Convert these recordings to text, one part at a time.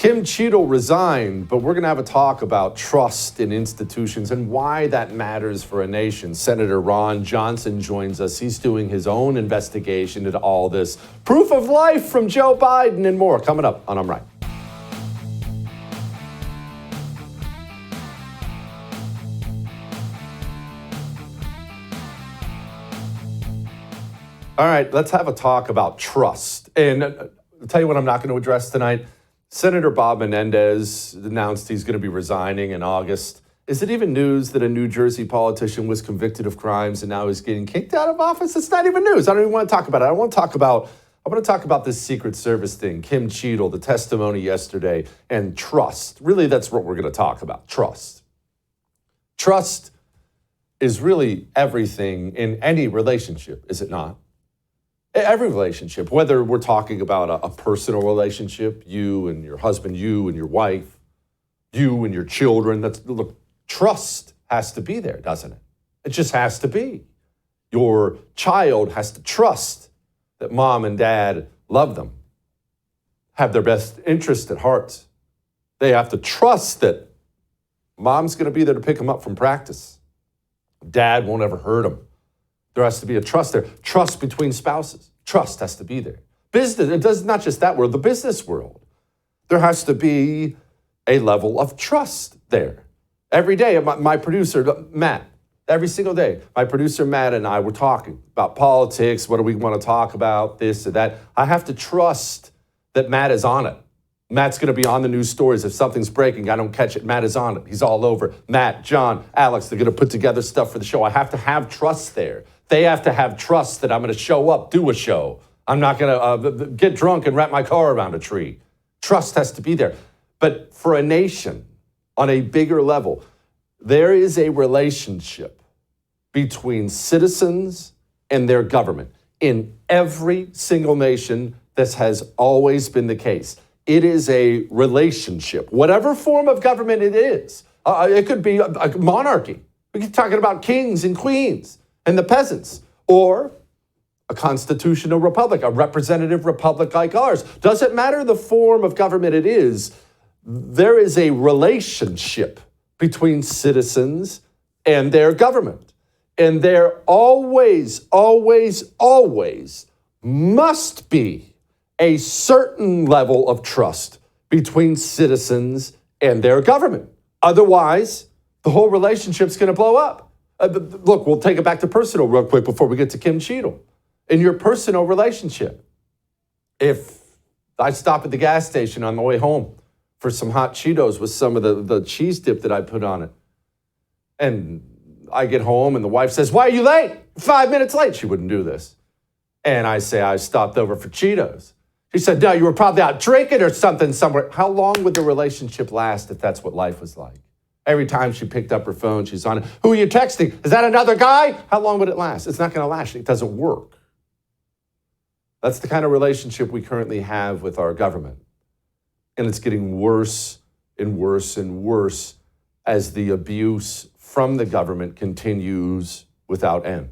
Kim Cheatle resigned, but we're going to have a talk about trust in institutions and why that matters for a nation. Senator Ron Johnson joins us. He's doing his own investigation into all this. Proof of life from Joe Biden and more coming up on I'm Right. All right, let's have a talk about trust. And I'll tell you what I'm not going to address tonight. Senator Bob Menendez announced he's going to be resigning in August. Is it even news that a New Jersey politician was convicted of crimes and now is getting kicked out of office? It's not even news. I don't even want to talk about it. I want to talk about this Secret Service thing, Kim Cheatle, the testimony yesterday, and trust. Really, that's what we're going to talk about, trust. Trust is really everything in any relationship, is it not? Every relationship, whether we're talking about a personal relationship, you and your husband, you and your wife, you and your children, look, trust has to be there, doesn't it? It just has to be. Your child has to trust that mom and dad love them, have their best interest at heart. They have to trust that mom's going to be there to pick them up from practice. Dad won't ever hurt them. There has to be a trust there. Trust between spouses. Trust has to be there. Business, it does not just that world, the business world. There has to be a level of trust there. Every day, my producer, Matt, every single day, my producer, Matt, and I were talking about politics. What do we want to talk about? This or that. I have to trust that Matt is on it. Matt's going to be on the news stories. If something's breaking, I don't catch it. Matt is on it. He's all over. Matt, John, Alex, they're going to put together stuff for the show. I have to have trust there. They have to have trust that I'm going to show up, do a show. I'm not going to get drunk and wrap my car around a tree. Trust has to be there. But for a nation, on a bigger level, there is a relationship between citizens and their government. In every single nation, this has always been the case. It is a relationship, whatever form of government it is. It could be a monarchy. We could be talking about kings and queens and the peasants, or a constitutional republic, a representative republic like ours. Doesn't matter the form of government it is, there is a relationship between citizens and their government. And there always, always, always must be a certain level of trust between citizens and their government. Otherwise, the whole relationship's going to blow up. Look, we'll take it back to personal real quick before we get to Kim Cheatle. In your personal relationship, if I stop at the gas station on my way home for some hot Cheetos with some of the cheese dip that I put on it, and I get home and the wife says, "Why are you late? 5 minutes late." She wouldn't do this. And I say, "I stopped over for Cheetos." She said, "No, you were probably out drinking or something somewhere." How long would the relationship last if that's what life was like? Every time she picked up her phone, she's on it. "Who are you texting? Is that another guy?" How long would it last? It's not going to last. It doesn't work. That's the kind of relationship we currently have with our government. And it's getting worse and worse and worse as the abuse from the government continues without end.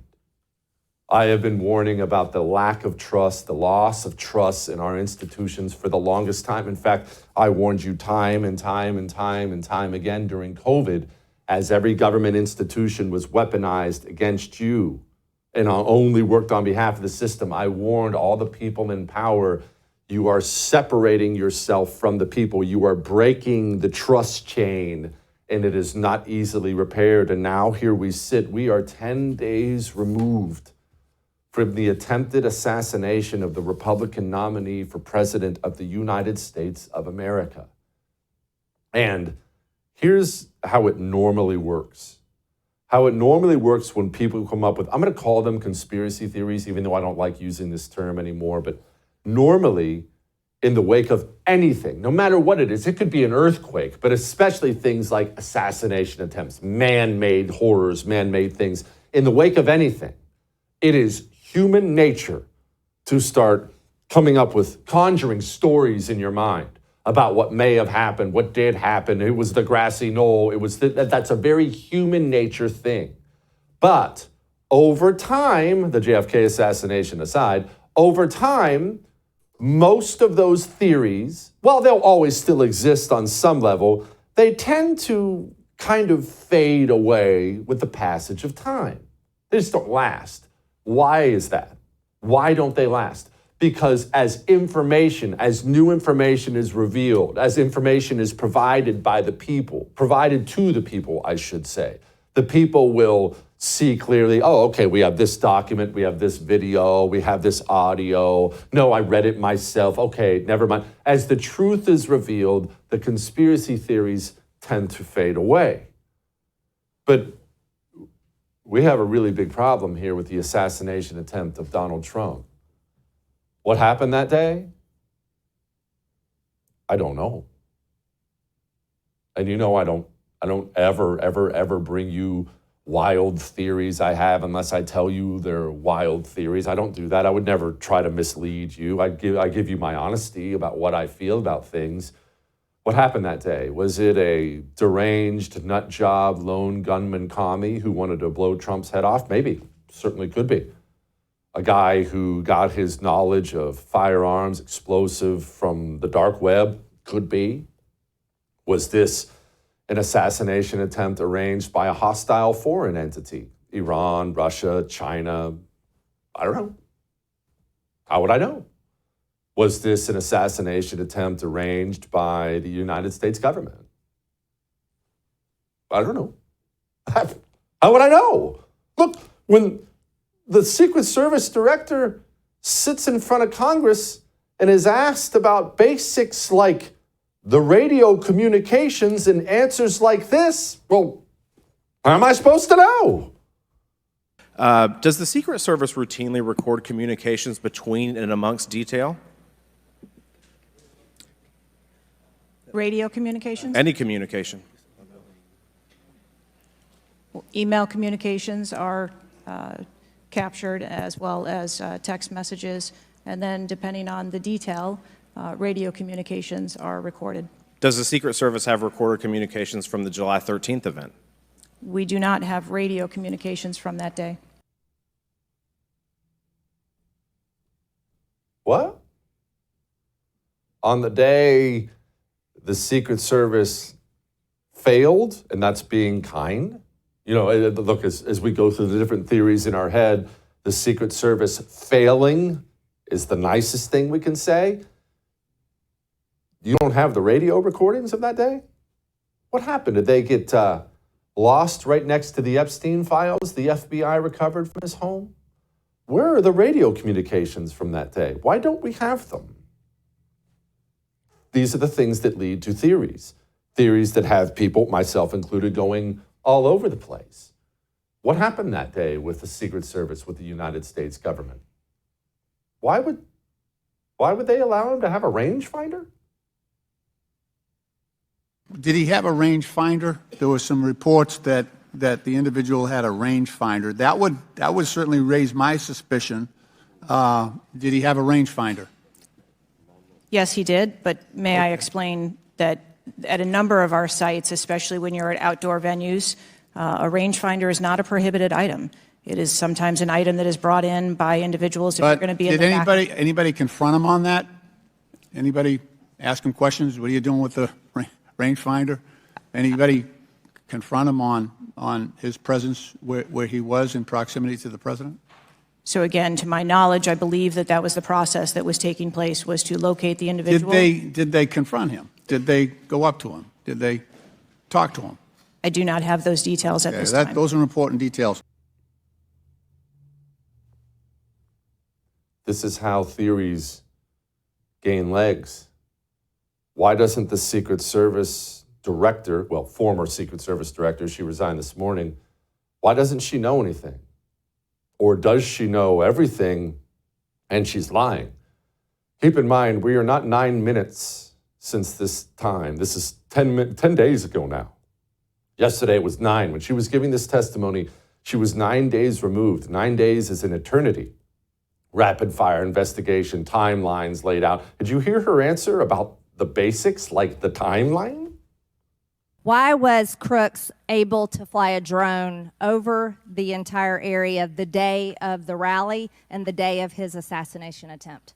I have been warning about the lack of trust, the loss of trust in our institutions for the longest time. In fact, I warned you time and time and time and time again during COVID, as every government institution was weaponized against you and only worked on behalf of the system. I warned all the people in power, you are separating yourself from the people. You are breaking the trust chain, and it is not easily repaired. And now here we sit. We are 10 days removed from the attempted assassination of the Republican nominee for president of the United States of America. And here's how it normally works. How it normally works when people come up with, I'm going to call them conspiracy theories, even though I don't like using this term anymore, but normally in the wake of anything, no matter what it is, it could be an earthquake, but especially things like assassination attempts, man-made horrors, man-made things. In the wake of anything, it is human nature to start coming up with conjuring stories in your mind about what may have happened, what did happen. It was the grassy knoll. That's a very human nature thing. But over time, the JFK assassination aside, over time, most of those theories, while they'll always still exist on some level, they tend to kind of fade away with the passage of time. They just don't last. Why is that? Why don't they last? Because as new information is revealed, as information is provided by the people, provided to the people, I should say, the people will see clearly, oh, okay, we have this document, we have this video, we have this audio. No, I read it myself. Okay, never mind. As the truth is revealed, the conspiracy theories tend to fade away. But we have a really big problem here with the assassination attempt of Donald Trump. What happened that day? I don't know. And you know I don't ever bring you wild theories I have unless I tell you they're wild theories. I don't do that. I would never try to mislead you. I give you my honesty about what I feel about things. What happened that day? Was it a deranged, nut job, lone gunman commie who wanted to blow Trump's head off? Maybe. Certainly could be. A guy who got his knowledge of firearms, explosive from the dark web? Could be. Was this an assassination attempt arranged by a hostile foreign entity? Iran, Russia, China? I don't know. How would I know? Was this an assassination attempt arranged by the United States government? I don't know. How would I know? Look, when the Secret Service director sits in front of Congress and is asked about basics like the radio communications and answers like this, well, how am I supposed to know? Does the Secret Service routinely record communications between and amongst detail? Radio communications? Any communication? Email communications are captured, as well as text messages, and then depending on the detail, radio communications are recorded. Does the Secret Service have recorded communications from the July 13th event? We do not have radio communications from that day. What? On the day the Secret Service failed, and that's being kind? You know, look, as we go through the different theories in our head, the Secret Service failing is the nicest thing we can say. You don't have the radio recordings of that day? What happened? Did they get lost right next to the Epstein files the FBI recovered from his home? Where are the radio communications from that day? Why don't we have them? These are the things that lead to theories. Theories that have people, myself included, going all over the place. What happened that day with the Secret Service, with the United States government? Why would they allow him to have a rangefinder? Did he have a rangefinder? There were some reports that the individual had a rangefinder. That would certainly raise my suspicion. Did he have a rangefinder? Yes, he did, but may I explain that at a number of our sites, especially when you're at outdoor venues, a rangefinder is not a prohibited item. It is sometimes an item that is brought in by individuals if you're going to be in the back. Did anybody confront him on that? Anybody ask him questions? What are you doing with the rangefinder? Anybody confront him on his presence where he was in proximity to the president? So again, to my knowledge, I believe that was the process that was taking place, was to locate the individual. Did they confront him? Did they go up to him? Did they talk to him? I do not have those details at this time. Those are important details. This is how theories gain legs. Why doesn't the Secret Service director, well, former Secret Service director, she resigned this morning, why doesn't she know anything? Or does she know everything and she's lying? Keep in mind, we are not 9 minutes since this time. This is 10 days ago now. Yesterday it was 9. When she was giving this testimony, she was 9 days removed. 9 days is an eternity. Rapid fire investigation, timelines laid out. Did you hear her answer about the basics, like the timeline? Why was Crooks able to fly a drone over the entire area the day of the rally and the day of his assassination attempt?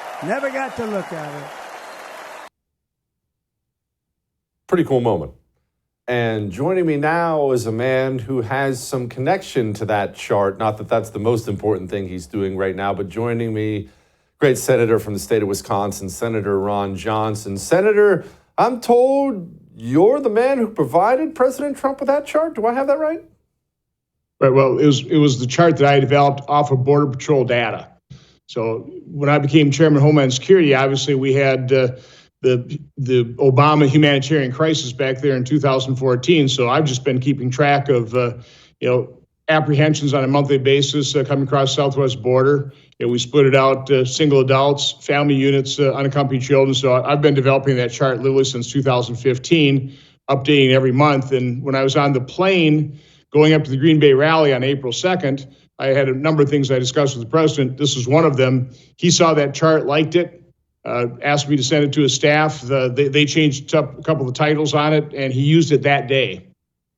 Never got to look at it. Pretty cool moment. And joining me now is a man who has some connection to that chart. Not that that's the most important thing he's doing right now, but joining me, great senator from the state of Wisconsin, Senator Ron Johnson. Senator, I'm told you're the man who provided President Trump with that chart. Do I have that right? Right. Well, it was the chart that I developed off of Border Patrol data. So when I became chairman of Homeland Security, obviously we had the Obama humanitarian crisis back there in 2014. So I've just been keeping track of apprehensions on a monthly basis coming across the southwest border. We split it out: single adults, family units, unaccompanied children. So I've been developing that chart literally since 2015, updating every month. And when I was on the plane going up to the Green Bay rally on April 2nd, I had a number of things I discussed with the president. This was one of them. He saw that chart, liked it, asked me to send it to his staff. They changed up a couple of the titles on it, and he used it that day.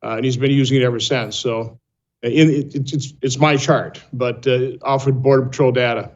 And he's been using it ever since. So it's my chart, but offered Border Patrol data.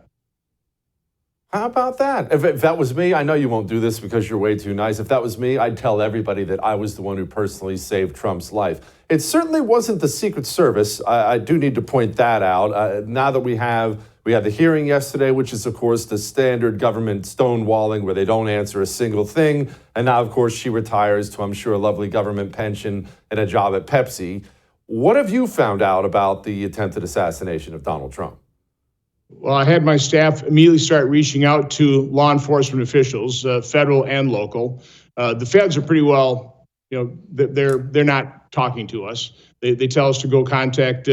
How about that? If that was me, I know you won't do this because you're way too nice. If that was me, I'd tell everybody that I was the one who personally saved Trump's life. It certainly wasn't the Secret Service. I do need to point that out. Now that we had the hearing yesterday, which is, of course, the standard government stonewalling where they don't answer a single thing. And now, of course, she retires to, I'm sure, a lovely government pension and a job at Pepsi. What have you found out about the attempted assassination of Donald Trump? Well, I had my staff immediately start reaching out to law enforcement officials, federal and local. The feds are pretty well, they're not talking to us. They tell us to go contact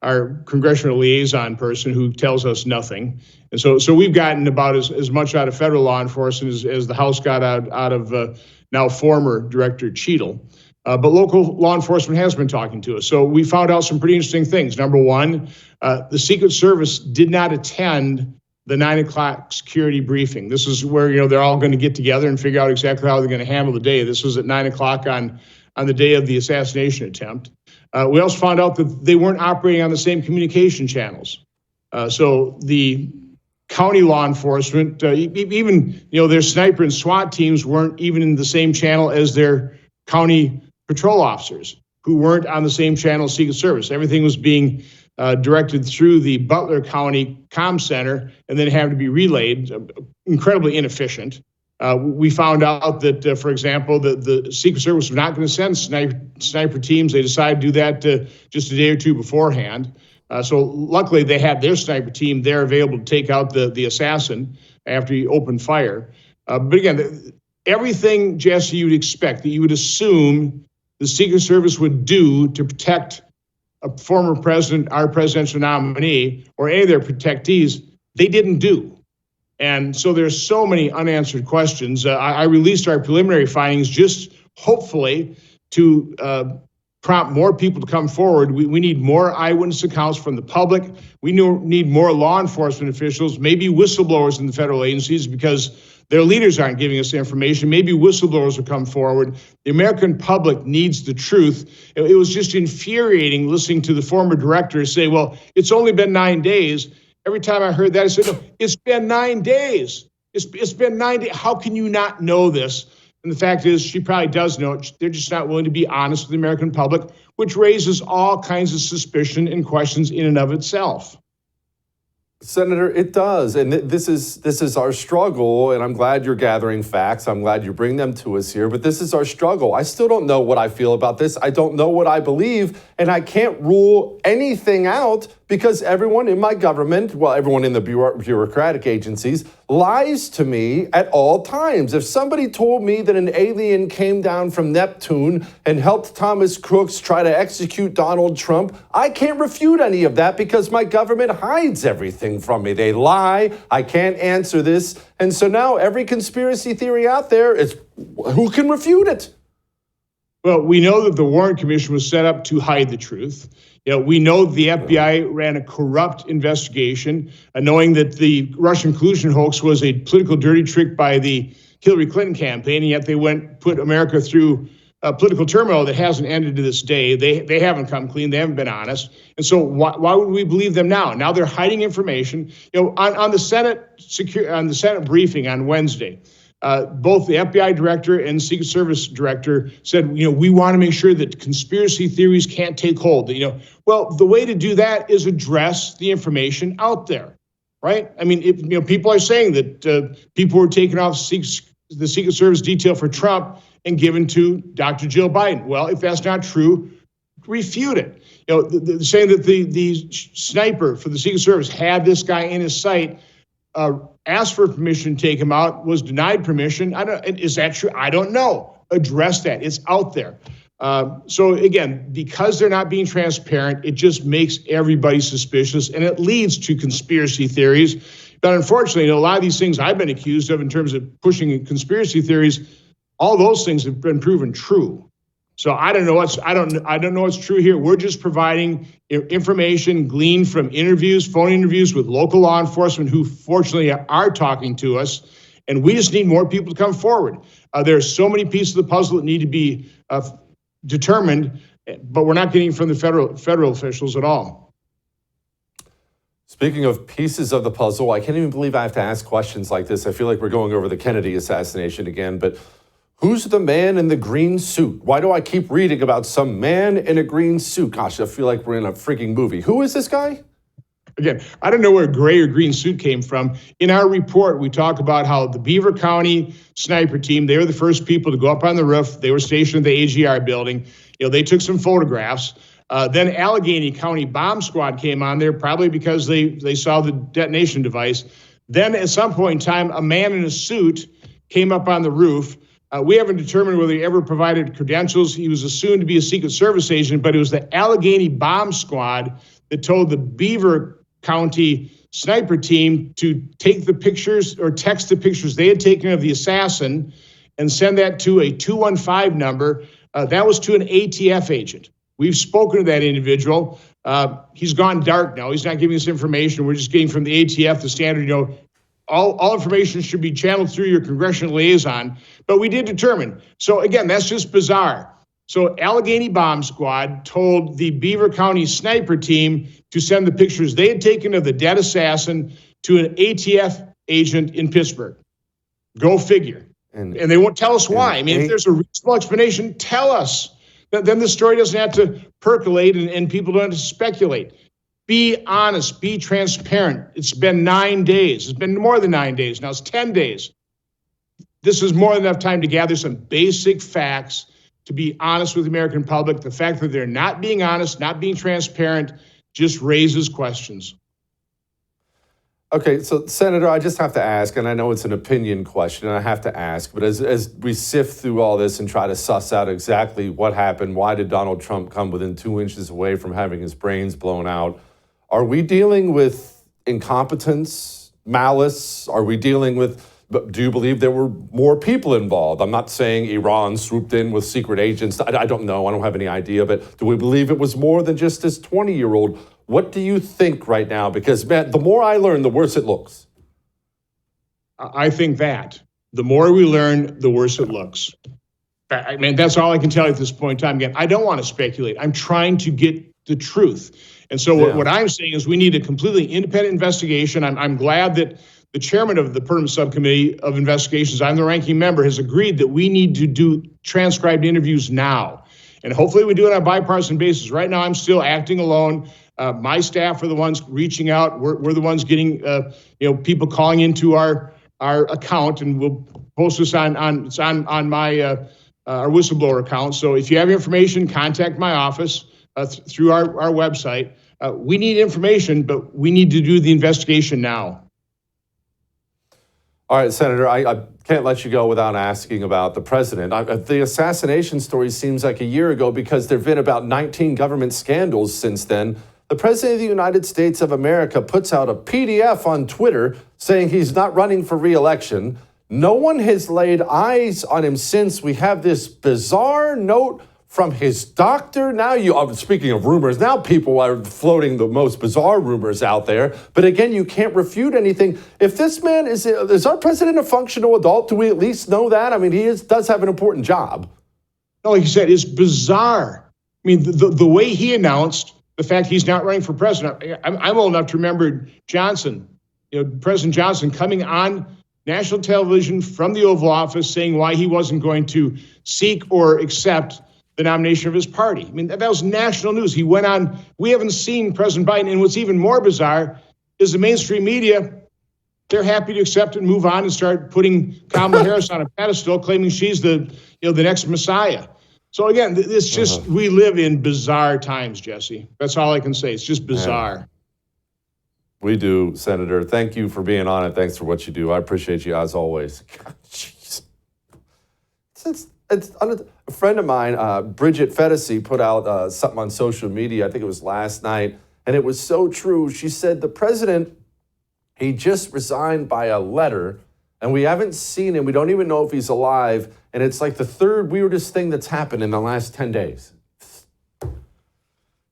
our congressional liaison person, who tells us nothing. And so we've gotten about as much out of federal law enforcement as the House got out of now former Director Cheatle. But local law enforcement has been talking to us. So we found out some pretty interesting things. Number one, the Secret Service did not attend the 9 o'clock security briefing. This is where, they're all going to get together and figure out exactly how they're going to handle the day. This was at 9 o'clock on the day of the assassination attempt. We also found out that they weren't operating on the same communication channels. So the county law enforcement, even, their sniper and SWAT teams weren't even in the same channel as their county patrol officers, who weren't on the same channel as Secret Service. Everything was being directed through the Butler County Comm Center and then having to be relayed. Incredibly inefficient. We found out that, for example, the Secret Service was not going to send sniper teams. They decided to do that just a day or two beforehand. So luckily, they had their sniper team there available to take out the assassin after he opened fire. But again, everything, Jesse, you would expect, that you would assume the Secret Service would do to protect a former president, our presidential nominee, or any of their protectees, they didn't do. And so there's so many unanswered questions. I released our preliminary findings just hopefully to prompt more people to come forward. We need more eyewitness accounts from the public. We need more law enforcement officials, maybe whistleblowers in the federal agencies, because their leaders aren't giving us the information. Maybe whistleblowers will come forward. The American public needs the truth. It was just infuriating listening to the former director say, well, it's only been 9 days. Every time I heard that, I said, no, it's been 9 days. It's been 9 days. How can you not know this? And the fact is, she probably does know it. They're just not willing to be honest with the American public, which raises all kinds of suspicion and questions in and of itself. Senator, it does. And this is our struggle. And I'm glad you're gathering facts. I'm glad you bring them to us here. But this is our struggle. I still don't know what I feel about this. I don't know what I believe. And I can't rule anything out because everyone in my government, well, everyone in the bureaucratic agencies, lies to me at all times. If somebody told me that an alien came down from Neptune and helped Thomas Crooks try to execute Donald Trump, I can't refute any of that because my government hides everything from me. They lie. I can't answer this. And so now every conspiracy theory out there is, who can refute it? Well, we know that the Warren Commission was set up to hide the truth. We know the FBI ran a corrupt investigation, knowing that the Russian collusion hoax was a political dirty trick by the Hillary Clinton campaign, and yet they put America through political turmoil that hasn't ended to this day. They haven't come clean. They haven't been honest. And so why would we believe them now? Now they're hiding information. On the Senate briefing on Wednesday, both the FBI director and Secret Service director said, we want to make sure that conspiracy theories can't take hold. Well, the way to do that is address the information out there, right? I mean, people are saying that people were taken off the Secret Service detail for Trump and given to Dr. Jill Biden. Well, if that's not true, refute it. Saying that the sniper for the Secret Service had this guy in his sight, asked for permission to take him out, was denied permission. Is that true? I don't know. Address that. It's out there. So again, because they're not being transparent, it just makes everybody suspicious, and it leads to conspiracy theories. But unfortunately, a lot of these things I've been accused of in terms of pushing conspiracy theories, all those things have been proven true. So I don't know what's true here. We're just providing information gleaned from phone interviews with local law enforcement who fortunately are talking to us, and we just need more people to come forward. There are so many pieces of the puzzle that need to be determined, but we're not getting from the federal officials at all. Speaking of pieces of the puzzle, I can't even believe I have to ask questions like this. I feel like we're going over the Kennedy assassination again, but who's the man in the green suit? Why do I keep reading about some man in a green suit? Gosh, I feel like we're in a freaking movie. Who is this guy? Again, I don't know where gray or green suit came from. In our report, we talk about how the Beaver County sniper team, they were the first people to go up on the roof. They were stationed at the AGR building. They took some photographs. Then Allegheny County bomb squad came on there, probably because they saw the detonation device. Then at some point in time, a man in a suit came up on the roof. We haven't determined whether he ever provided credentials. He was assumed to be a Secret Service agent, but it was the Allegheny bomb squad that told the Beaver County sniper team to take the pictures or text the pictures they had taken of the assassin and send that to a 215 number. That was to an ATF agent. We've spoken to that individual. He's gone dark now. He's not giving us information. We're just getting from the ATF the standard, all information should be channeled through your congressional liaison, but we did determine. So again, that's just bizarre. So Allegheny Bomb Squad told the Beaver County sniper team to send the pictures they had taken of the dead assassin to an ATF agent in Pittsburgh. Go figure. And they won't tell us why. I mean, if there's a reasonable explanation, tell us. Then the story doesn't have to percolate and people don't have to speculate. Be honest, be transparent. It's been 9 days. It's been more than 9 days. Now it's 10 days. This is more than enough time to gather some basic facts, to be honest with the American public. The fact that they're not being honest, not being transparent, just raises questions. Okay, so Senator, I just have to ask, and I know it's an opinion question, and I have to ask, but as we sift through all this and try to suss out exactly what happened, why did Donald Trump come within 2 inches away from having his brains blown out? Are we dealing with incompetence, malice? Are we dealing with, do you believe there were more people involved? I'm not saying Iran swooped in with secret agents. I don't know. I don't have any idea. But do we believe it was more than just this 20-year-old? What do you think right now? Because, man, the more I learn, the worse it looks. I think that the more we learn, the worse it looks. I mean, that's all I can tell you at this point in time. Again, I don't want to speculate. I'm trying to get the truth. And so what I'm saying is we need a completely independent investigation. I'm glad that the chairman of the Permanent Subcommittee of Investigations, I'm the ranking member, has agreed that we need to do transcribed interviews now. And hopefully we do it on a bipartisan basis. Right now, I'm still acting alone. My staff are the ones reaching out. We're the ones getting, people calling into our account, and we'll post this on my our whistleblower account. So if you have information, contact my office through our website. We need information, but we need to do the investigation now. All right, Senator, I can't let you go without asking about the president. The assassination story seems like a year ago because there have been about 19 government scandals since then. The President of the United States of America puts out a PDF on Twitter saying he's not running for re-election. No one has laid eyes on him since. We have this bizarre note from his doctor. Now, speaking of rumors, now people are floating the most bizarre rumors out there. But again, you can't refute anything. If this man is our president a functional adult? Do we at least know that? I mean, he does have an important job. like you said, is bizarre. I mean, the way he announced the fact he's not running for president. I'm old enough to remember Johnson, President Johnson coming on national television from the Oval Office saying why he wasn't going to seek or accept the nomination of his party. I mean, that was national news. He went on. We haven't seen President Biden. And what's even more bizarre is the mainstream media, they're happy to accept it and move on and start putting Kamala Harris on a pedestal, claiming she's the next Messiah. So again, it's just, we live in bizarre times, Jesse. That's all I can say. It's just bizarre. Yeah. We do, Senator. Thank you for being on it. Thanks for what you do. I appreciate you as always. God, jeez. A friend of mine, Bridget Fedesi, put out something on social media. I think it was last night, and it was so true. She said the president, he just resigned by a letter, and we haven't seen him. We don't even know if he's alive, and it's like the third weirdest thing that's happened in the last 10 days.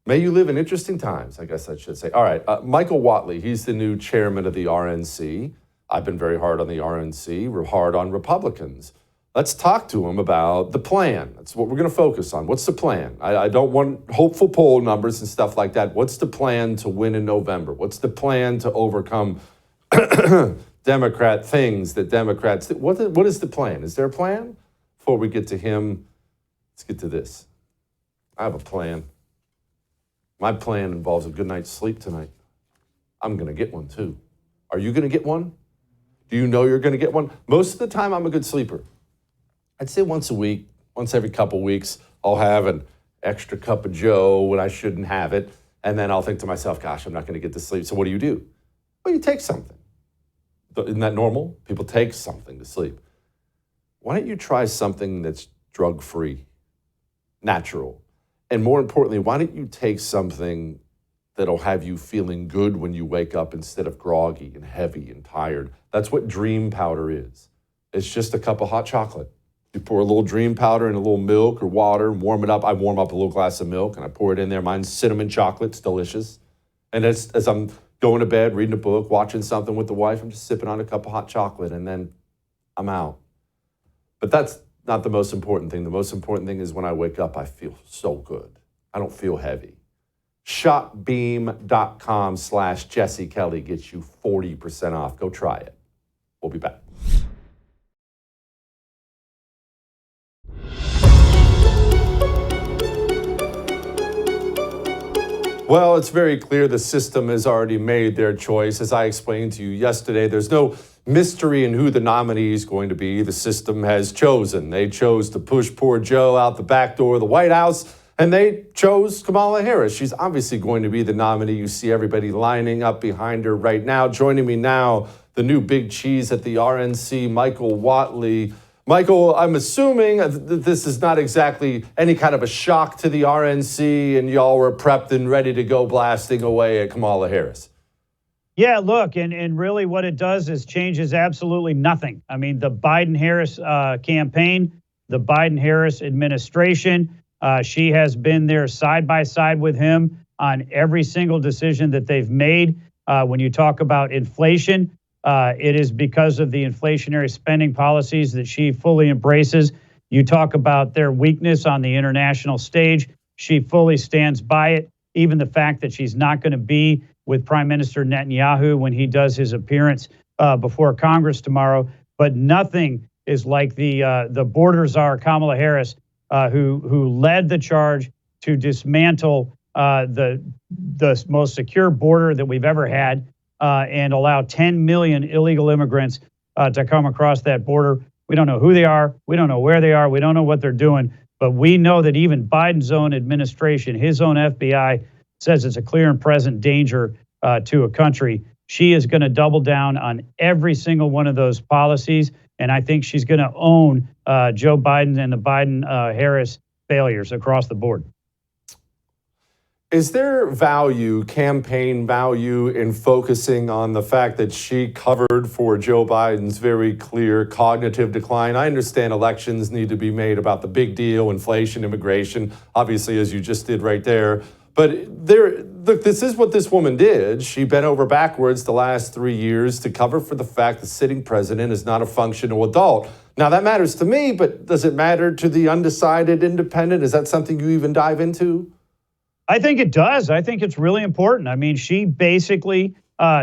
May you live in interesting times, I guess I should say. All right, Michael Whatley, he's the new chairman of the RNC. I've been very hard on the RNC, we're hard on Republicans. Let's talk to him about the plan. That's what we're going to focus on. What's the plan? I don't want hopeful poll numbers and stuff like that. What's the plan to win in November? What's the plan to overcome Democrat things that Democrats... What is the plan? Is there a plan? Before we get to him, let's get to this. I have a plan. My plan involves a good night's sleep tonight. I'm going to get one, too. Are you going to get one? Do you know you're going to get one? Most of the time, I'm a good sleeper. I'd say once a week, once every couple weeks, I'll have an extra cup of Joe when I shouldn't have it. And then I'll think to myself, gosh, I'm not going to get to sleep. So what do? Well, you take something. Isn't that normal? People take something to sleep. Why don't you try something that's drug-free, natural? And more importantly, why don't you take something that'll have you feeling good when you wake up instead of groggy and heavy and tired? That's what dream powder is. It's just a cup of hot chocolate. You pour a little dream powder in a little milk or water and warm it up. I warm up a little glass of milk and I pour it in there. Mine's cinnamon chocolate. It's delicious. And as I'm going to bed, reading a book, watching something with the wife, I'm just sipping on a cup of hot chocolate and then I'm out. But that's not the most important thing. The most important thing is when I wake up, I feel so good. I don't feel heavy. Shopbeam.com/Jesse Kelly gets you 40% off. Go try it. We'll be back. Well, it's very clear the system has already made their choice. As I explained to you yesterday, there's no mystery in who the nominee is going to be. The system has chosen. They chose to push poor Joe out the back door of the White House, and they chose Kamala Harris. She's obviously going to be the nominee. You see everybody lining up behind her right now. Joining me now, the new big cheese at the RNC, Michael Whatley. Michael, I'm assuming that this is not exactly any kind of a shock to the RNC, and y'all were prepped and ready to go blasting away at Kamala Harris. Yeah, look, and really what it does is changes absolutely nothing. I mean, the Biden-Harris campaign, the Biden-Harris administration, she has been there side by side with him on every single decision that they've made. When you talk about inflation, it is because of the inflationary spending policies that she fully embraces. You talk about their weakness on the international stage. She fully stands by it. Even the fact that she's not going to be with Prime Minister Netanyahu when he does his appearance before Congress tomorrow. But nothing is like the border czar, Kamala Harris, who led the charge to dismantle the most secure border that we've ever had and allow 10 million illegal immigrants to come across that border. We don't know who they are. We don't know where they are. We don't know what they're doing. But we know that even Biden's own administration, his own FBI, says it's a clear and present danger to a country. She is going to double down on every single one of those policies. And I think she's going to own Joe Biden and the Biden-Harris failures across the board. Is there value, campaign value, in focusing on the fact that she covered for Joe Biden's very clear cognitive decline? I understand elections need to be made about the big deal, inflation, immigration, obviously, as you just did right there. But look, this is what this woman did. She bent over backwards the last 3 years to cover for the fact the sitting president is not a functional adult. Now, that matters to me, but does it matter to the undecided independent? Is that something you even dive into? I think it does. I think it's really important. I mean, she basically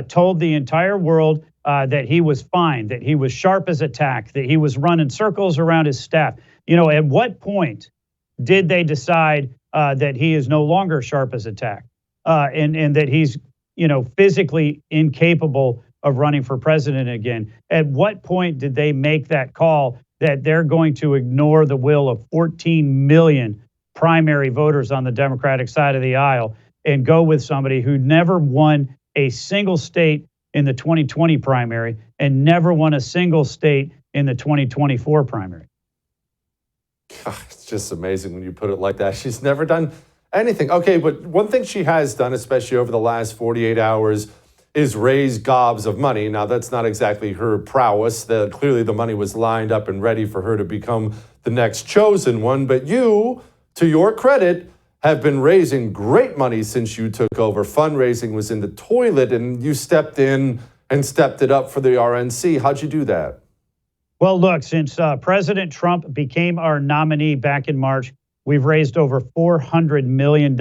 told the entire world that he was fine, that he was sharp as a tack, that he was running circles around his staff. You know, at what point did they decide that he is no longer sharp as a tack and that he's, you know, physically incapable of running for president again? At what point did they make that call that they're going to ignore the will of 14 million primary voters on the Democratic side of the aisle and go with somebody who never won a single state in the 2020 primary and never won a single state in the 2024 primary? God, it's just amazing when you put it like that. She's never done anything. Okay, but one thing she has done, especially over the last 48 hours, is raise gobs of money. Now, that's not exactly her prowess. Clearly, the money was lined up and ready for her to become the next chosen one. But you, to your credit, have been raising great money since you took over. Fundraising was in the toilet, and you stepped in and stepped it up for the RNC. How'd you do that? Well, look, since President Trump became our nominee back in March, we've raised over $400 million.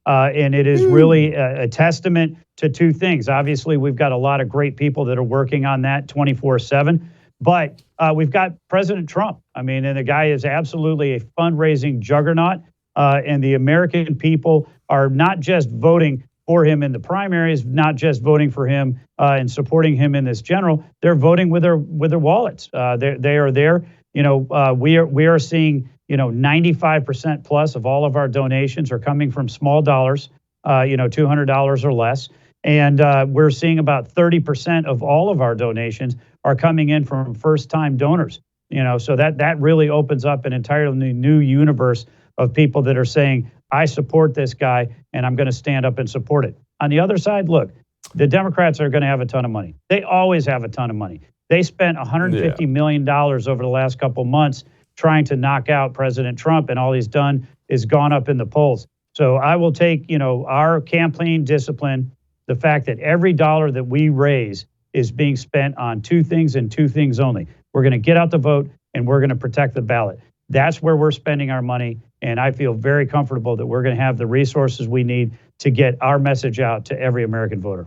And it is really a testament to two things. Obviously, we've got a lot of great people that are working on that 24/7. But we've got President Trump. I mean, and the guy is absolutely a fundraising juggernaut. And the American people are not just voting for him in the primaries, not just voting for him and supporting him in this general. They're voting with their wallets. They are there. You know, we are seeing, you know, 95% plus of all of our donations are coming from small dollars, you know, $200 or less. And we're seeing about 30% of all of our donations are coming in from first-time donors. You know, so that really opens up an entirely new universe of people that are saying, I support this guy, and I'm going to stand up and support it. On the other side, look, the Democrats are going to have a ton of money. They always have a ton of money. They spent $150 million over the last couple months trying to knock out President Trump, and all he's done is gone up in the polls. So I will take, you know, our campaign discipline, the fact that every dollar that we raise is being spent on two things and two things only. We're going to get out the vote, and we're going to protect the ballot. That's where we're spending our money, and I feel very comfortable that we're going to have the resources we need to get our message out to every American voter.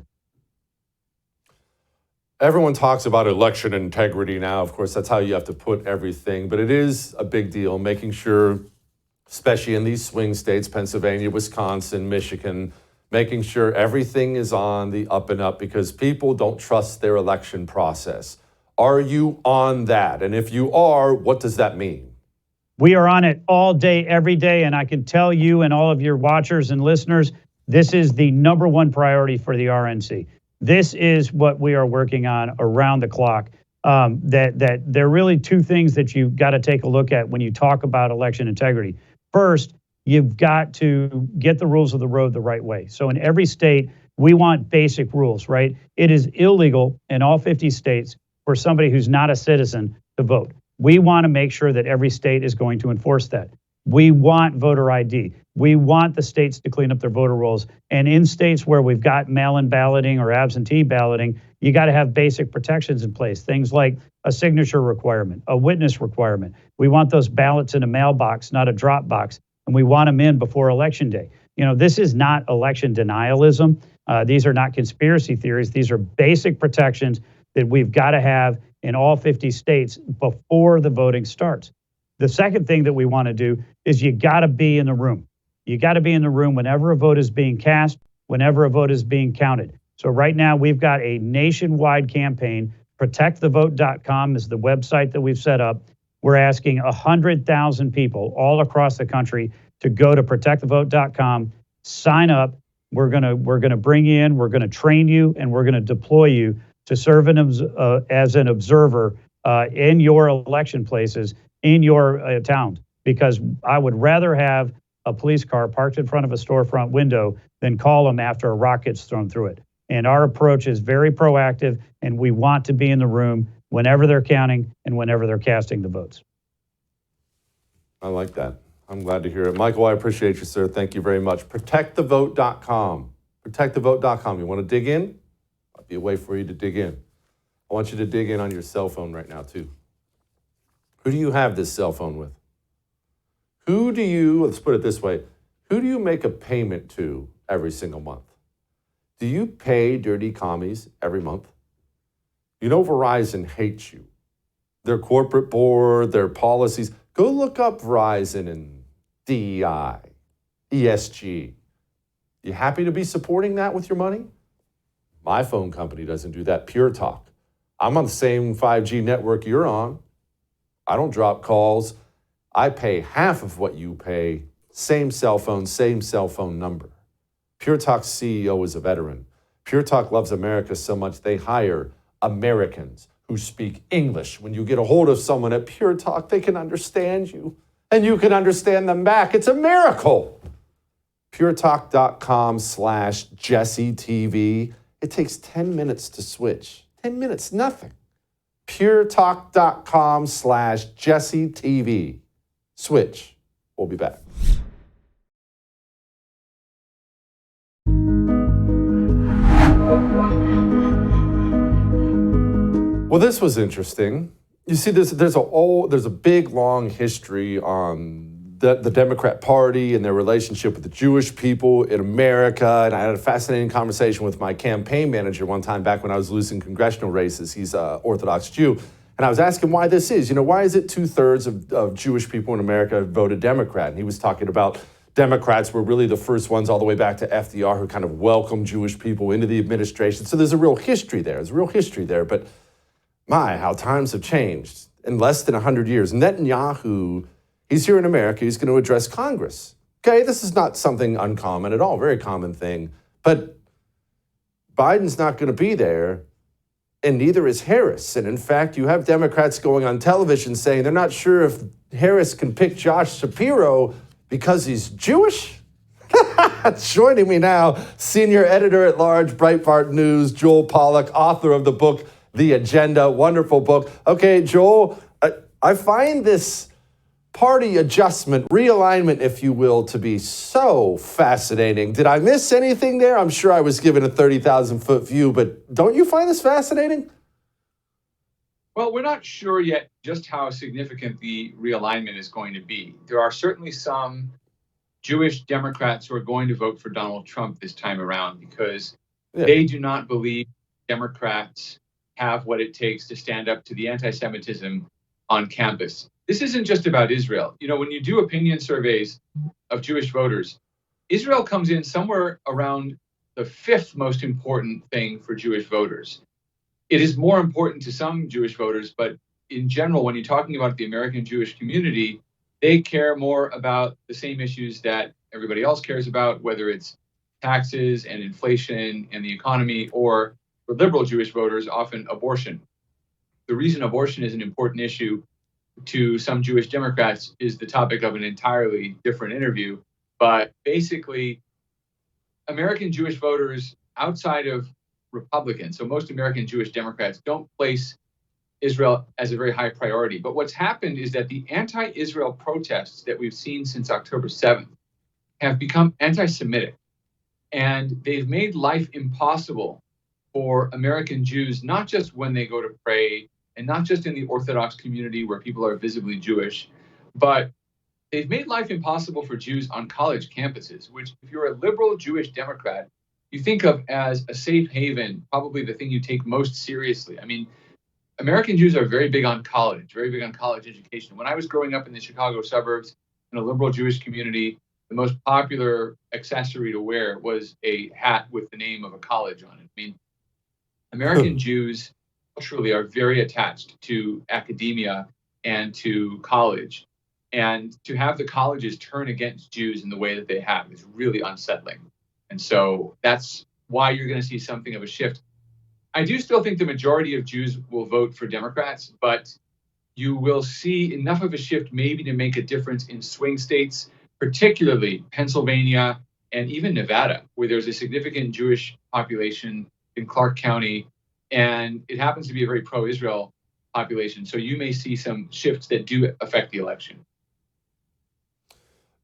Everyone talks about election integrity now. Of course, that's how you have to put everything. But it is a big deal, making sure, especially in these swing states, Pennsylvania, Wisconsin, Michigan, making sure everything is on the up and up because people don't trust their election process. Are you on that? And if you are, what does that mean? We are on it all day, every day, and I can tell you and all of your watchers and listeners, this is the number one priority for the RNC. This is what we are working on around the clock. That there are really two things that you've got to take a look at when you talk about election integrity. First, you've got to get the rules of the road the right way. So in every state, we want basic rules, right? It is illegal in all 50 states for somebody who's not a citizen to vote. We want to make sure that every state is going to enforce that. We want voter ID. We want the states to clean up their voter rolls. And in states where we've got mail-in balloting or absentee balloting, you got to have basic protections in place. Things like a signature requirement, a witness requirement. We want those ballots in a mailbox, not a drop box. And we want them in before Election Day. You know, this is not election denialism. These are not conspiracy theories. These are basic protections that we've got to have in all 50 states before the voting starts. The second thing that we want to do is you got to be in the room. You got to be in the room whenever a vote is being cast, whenever a vote is being counted. So right now we've got a nationwide campaign. ProtectTheVote.com is the website that we've set up. We're asking 100,000 people all across the country to go to ProtectTheVote.com, sign up. We're gonna bring you in, we're gonna train you, and we're gonna deploy you to serve as an observer in your election places, in your towns, because I would rather have a police car parked in front of a storefront window than call them after a rock gets thrown through it. And our approach is very proactive, and we want to be in the room whenever they're counting and whenever they're casting the votes. I like that. I'm glad to hear it. Michael, I appreciate you, sir. Thank you very much. ProtectTheVote.com. ProtectTheVote.com. You want to dig in? Might be a way for you to dig in. I want you to dig in on your cell phone right now, too. Who do you have this cell phone with? Let's put it this way, who do you make a payment to every single month? Do you pay dirty commies every month? You know Verizon hates you. Their corporate board, their policies. Go look up Verizon and DEI, ESG. You happy to be supporting that with your money? My phone company doesn't do that. Pure Talk. I'm on the same 5G network you're on. I don't drop calls. I pay half of what you pay. Same cell phone number. Pure Talk's CEO is a veteran. Pure Talk loves America so much they hire Americans who speak English. When you get a hold of someone at Pure Talk, they can understand you, and you can understand them back. It's a miracle. PureTalk.com/JesseTV. It takes 10 minutes to switch. 10 minutes, nothing. PureTalk.com/JesseTV. Switch. We'll be back. Well, this was interesting. You see, there's a big, long history on the Democrat Party and their relationship with the Jewish people in America. And I had a fascinating conversation with my campaign manager one time back when I was losing congressional races. He's an Orthodox Jew. And I was asking why this is. Why is it 2/3 of Jewish people in America voted Democrat? And he was talking about Democrats were really the first ones all the way back to FDR who kind of welcomed Jewish people into the administration. So there's a real history there. But my, how times have changed in less than 100 years. Netanyahu, he's here in America. He's going to address Congress. Okay, this is not something uncommon at all, very common thing. But Biden's not going to be there, and neither is Harris. And in fact, you have Democrats going on television saying they're not sure if Harris can pick Josh Shapiro because he's Jewish. Joining me now, senior editor-at-large, Breitbart News, Joel Pollak, author of the book, The Agenda. Wonderful book. Okay, Joel, I find this party adjustment, realignment, if you will, to be so fascinating. Did I miss anything there? I'm sure I was given a 30,000-foot view, but don't you find this fascinating? Well, we're not sure yet just how significant the realignment is going to be. There are certainly some Jewish Democrats who are going to vote for Donald Trump this time around because they do not believe Democrats have what it takes to stand up to the anti-Semitism on campus. This isn't just about Israel. When you do opinion surveys of Jewish voters, Israel comes in somewhere around the 5th most important thing for Jewish voters. It is more important to some Jewish voters, but in general, when you're talking about the American Jewish community, they care more about the same issues that everybody else cares about, whether it's taxes and inflation and the economy, or for liberal Jewish voters, often abortion. The reason abortion is an important issue to some Jewish Democrats is the topic of an entirely different interview. But basically, American Jewish voters outside of Republicans, so most American Jewish Democrats, don't place Israel as a very high priority. But what's happened is that the anti-Israel protests that we've seen since October 7th have become anti-Semitic. And they've made life impossible for American Jews, not just when they go to pray, and not just in the Orthodox community where people are visibly Jewish, but they've made life impossible for Jews on college campuses, which if you're a liberal Jewish Democrat, you think of as a safe haven, probably the thing you take most seriously. I mean, American Jews are very big on college, very big on college education. When I was growing up in the Chicago suburbs in a liberal Jewish community, the most popular accessory to wear was a hat with the name of a college on it. I mean, American Jews culturally are very attached to academia and to college. And to have the colleges turn against Jews in the way that they have is really unsettling. And so that's why you're going to see something of a shift. I do still think the majority of Jews will vote for Democrats, but you will see enough of a shift maybe to make a difference in swing states, particularly Pennsylvania and even Nevada, where there's a significant Jewish population in Clark County, and it happens to be a very pro-Israel population. So you may see some shifts that do affect the election.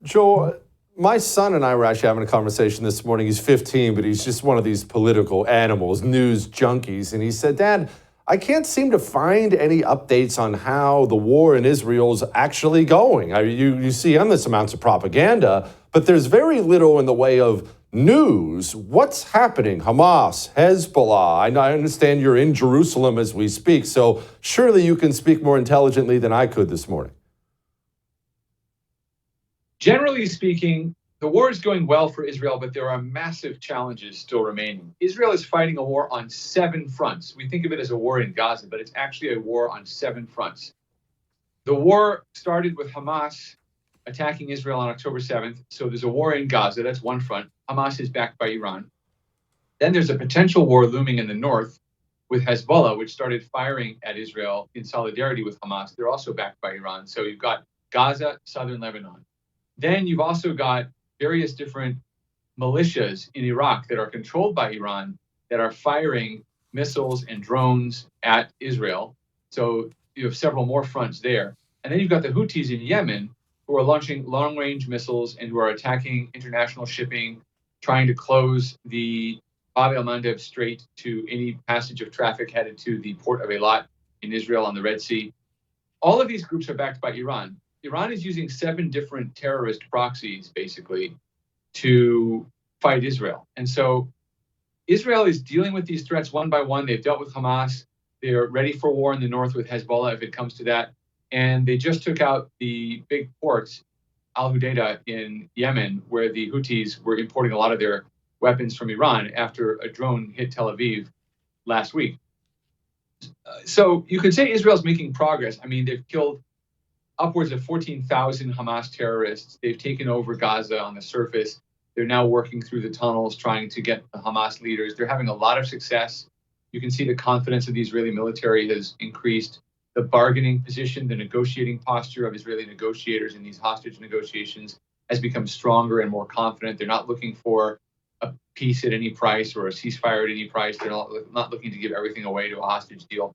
Joel, my son and I were actually having a conversation this morning. He's 15, but he's just one of these political animals, news junkies. And he said, Dad, I can't seem to find any updates on how the war in Israel is actually going. You see endless amounts of propaganda, but there's very little in the way of news. What's happening? Hamas, Hezbollah. I understand you're in Jerusalem as we speak, so surely you can speak more intelligently than I could this morning. Generally speaking, the war is going well for Israel, but there are massive challenges still remaining. Israel is fighting a war on 7 fronts. We think of it as a war in Gaza, but it's actually a war on 7 fronts. The war started with Hamas attacking Israel on October 7th. So there's a war in Gaza. That's one front. Hamas is backed by Iran. Then there's a potential war looming in the north with Hezbollah, which started firing at Israel in solidarity with Hamas. They're also backed by Iran. So you've got Gaza, southern Lebanon. Then you've also got various different militias in Iraq that are controlled by Iran that are firing missiles and drones at Israel. So you have several more fronts there. And then you've got the Houthis in Yemen who are launching long-range missiles and who are attacking international shipping, trying to close the Bab el-Mandeb Strait to any passage of traffic headed to the port of Eilat in Israel on the Red Sea. All of these groups are backed by Iran. Iran is using 7 different terrorist proxies, basically, to fight Israel. And so Israel is dealing with these threats one by one. They've dealt with Hamas. They're ready for war in the north with Hezbollah if it comes to that. And they just took out the big ports, Al Hudaydah in Yemen, where the Houthis were importing a lot of their weapons from Iran after a drone hit Tel Aviv last week. So you could say Israel's making progress. I mean, they've killed upwards of 14,000 Hamas terrorists. They've taken over Gaza on the surface. They're now working through the tunnels, trying to get the Hamas leaders. They're having a lot of success. You can see the confidence of the Israeli military has increased. The bargaining position, the negotiating posture of Israeli negotiators in these hostage negotiations has become stronger and more confident. They're not looking for a peace at any price or a ceasefire at any price. They're not looking to give everything away to a hostage deal.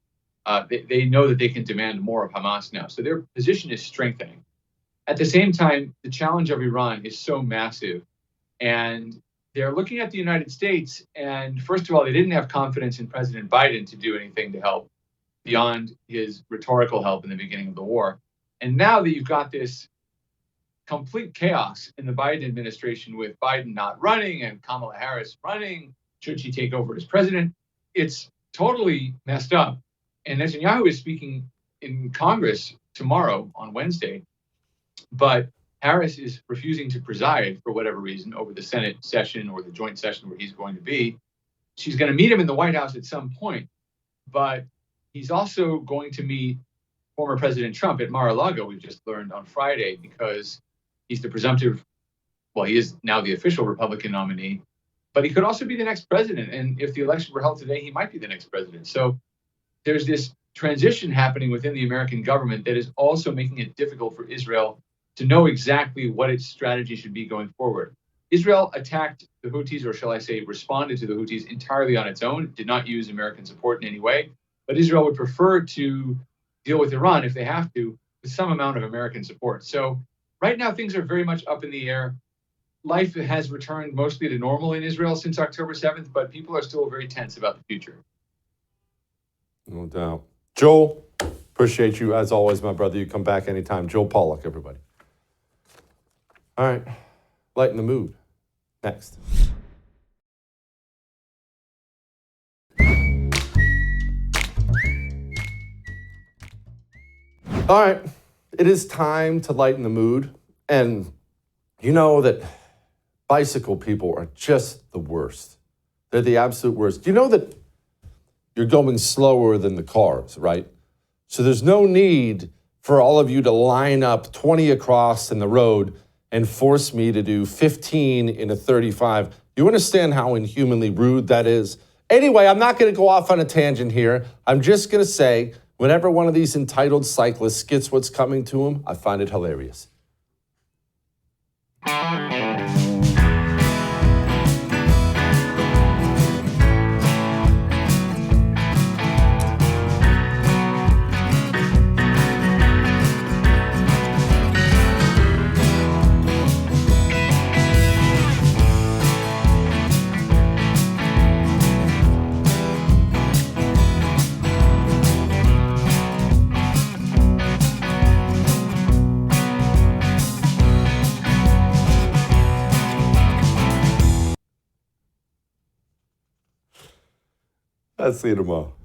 They know that they can demand more of Hamas now. So their position is strengthening. At the same time, the challenge of Iran is so massive. And they're looking at the United States. And first of all, they didn't have confidence in President Biden to do anything to help beyond his rhetorical help in the beginning of the war. And now that you've got this complete chaos in the Biden administration with Biden not running and Kamala Harris running, should she take over as president, it's totally messed up. And Netanyahu is speaking in Congress tomorrow on Wednesday, but Harris is refusing to preside for whatever reason over the Senate session or the joint session where he's going to be. She's going to meet him in the White House at some point, but he's also going to meet former President Trump at Mar-a-Lago, we've just learned on Friday, because he's the presumptive, well, he is now the official Republican nominee, but he could also be the next president. And if the election were held today, he might be the next president. So there's this transition happening within the American government that is also making it difficult for Israel to know exactly what its strategy should be going forward. Israel attacked the Houthis, or shall I say, responded to the Houthis entirely on its own, did not use American support in any way. But Israel would prefer to deal with Iran, if they have to, with some amount of American support. So right now, things are very much up in the air. Life has returned mostly to normal in Israel since October 7th, but people are still very tense about the future. No doubt. Joel, appreciate you as always, my brother. You come back anytime. Joel Pollak, everybody. All right. Lighten the mood. Next. All right. It is time to lighten the mood. And you know that bicycle people are just the worst. They're the absolute worst. You know that you're going slower than the cars, right? So there's no need for all of you to line up 20 across in the road and force me to do 15 in a 35. You understand how inhumanly rude that is? Anyway, I'm not going to go off on a tangent here. I'm just going to say, whenever one of these entitled cyclists gets what's coming to him, I find it hilarious. I'll see you tomorrow.